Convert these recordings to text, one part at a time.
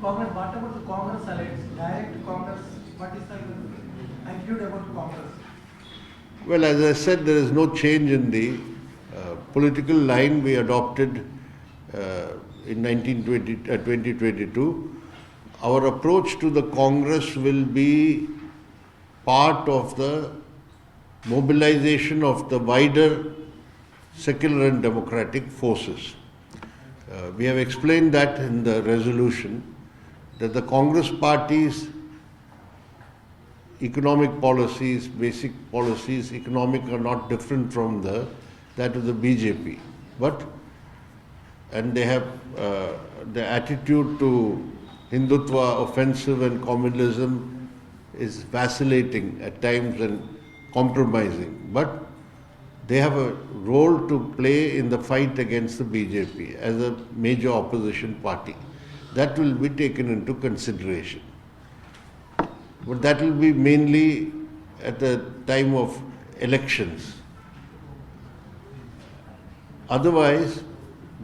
Congress, what about the Congress alliance? Direct Congress, what is the attitude about Congress? Well, as I said, there is no change in the political line we adopted in 2022. Our approach to the Congress will be part of the mobilization of the wider secular and democratic forces. We have explained that in the resolution, that the Congress party's economic policies, basic policies, economic are not different from that of the BJP. And they have the attitude to Hindutva, offensive and communalism is vacillating at times and compromising. But they have a role to play in the fight against the BJP as a major opposition party. That will be taken into consideration. But that will be mainly at the time of elections. Otherwise,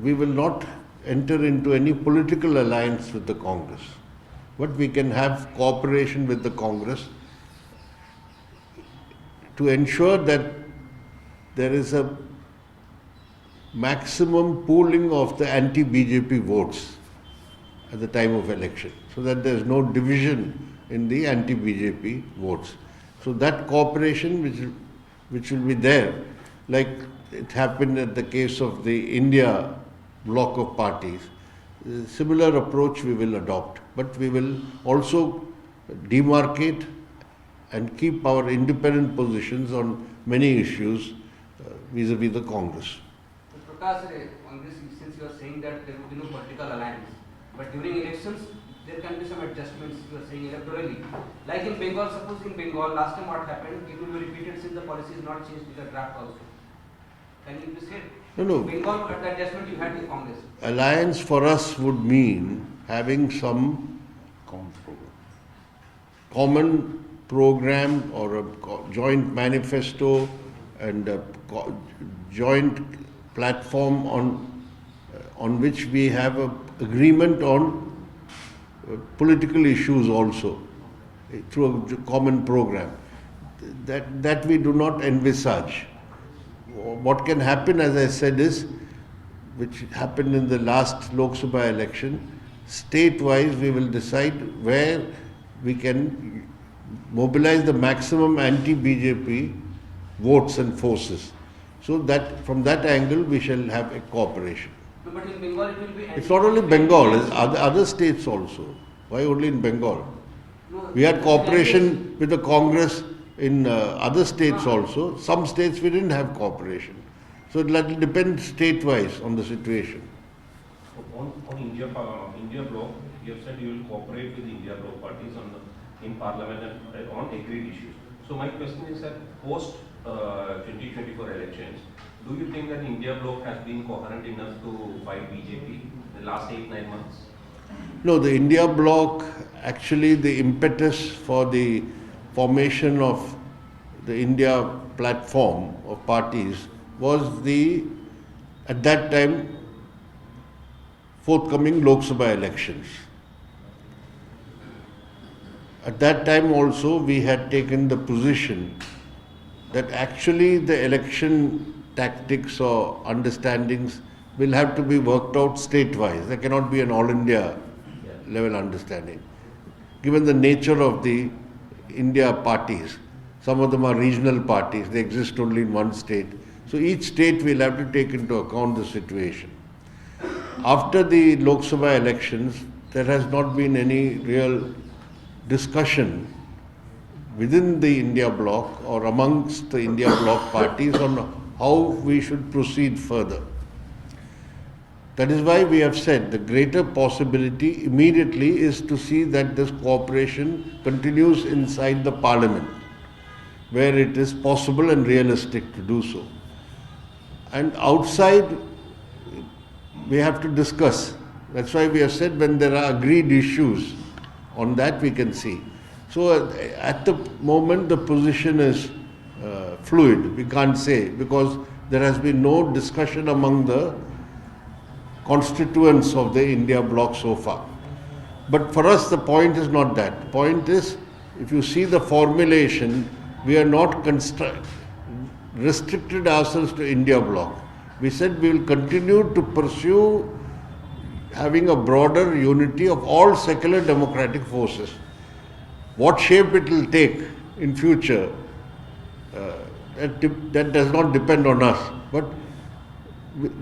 we will not enter into any political alliance with the Congress. But we can have cooperation with the Congress to ensure that there is a maximum pooling of the anti-BJP votes at the time of election, so that there is no division in the anti-BJP votes. So that cooperation which will be there, like it happened in the case of the India bloc of parties, similar approach we will adopt. But we will also demarcate and keep our independent positions on many issues vis-a-vis the Congress. Prakash, on this, since you are saying that there will be no political alliance, but during elections there can be some adjustments, you are saying electorally. Like in Bengal, suppose in Bengal, last time what happened, it will be repeated since the policy is not changed in the draft also. Can you please say? No. Bengal, what the adjustment you had in Congress? Alliance for us would mean having some common program or a joint manifesto and a joint platform on which we have an agreement on political issues also through a common program. That we do not envisage. What can happen, as I said, is, which happened in the last Lok Sabha election, state-wise we will decide where we can mobilize the maximum anti-BJP votes and forces. So that from that angle we shall have a cooperation. No, but in Bengal it will be... It's not only Bengal, it's other states also. Why only in Bengal? No, we had cooperation with the Congress in other states also. Some states we didn't have cooperation. So it will depend state-wise on the situation. On India bloc, you have said you will cooperate with India bloc parties in Parliament and on agreed issues. So my question is that post 2024 elections, do you think that India bloc has been coherent enough to fight BJP in the last 8-9 months? No, the India bloc, actually the impetus for the formation of the India platform of parties was at that time, forthcoming Lok Sabha elections. At that time also we had taken the position that actually the election tactics or understandings will have to be worked out state-wise. There cannot be an all-India level understanding. Given the nature of the India parties, some of them are regional parties, they exist only in one state. So each state will have to take into account the situation. After the Lok Sabha elections, there has not been any real discussion within the India bloc or amongst the India bloc parties on how we should proceed further. That is why we have said the greater possibility immediately is to see that this cooperation continues inside the Parliament, where it is possible and realistic to do so. And outside, we have to discuss. That's why we have said when there are agreed issues, on that we can see. So at the moment, the position is fluid. We can't say, because there has been no discussion among the constituents of the India bloc so far. But for us, the point is not that. The point is, if you see the formulation, we are not restricted ourselves to India bloc. We said we will continue to pursue having a broader unity of all secular democratic forces. What shape it will take in future, that does not depend on us. But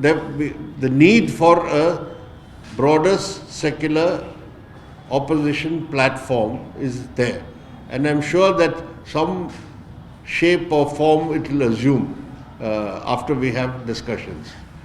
the need for a broader secular opposition platform is there. And I'm sure that some shape or form it will assume after we have discussions.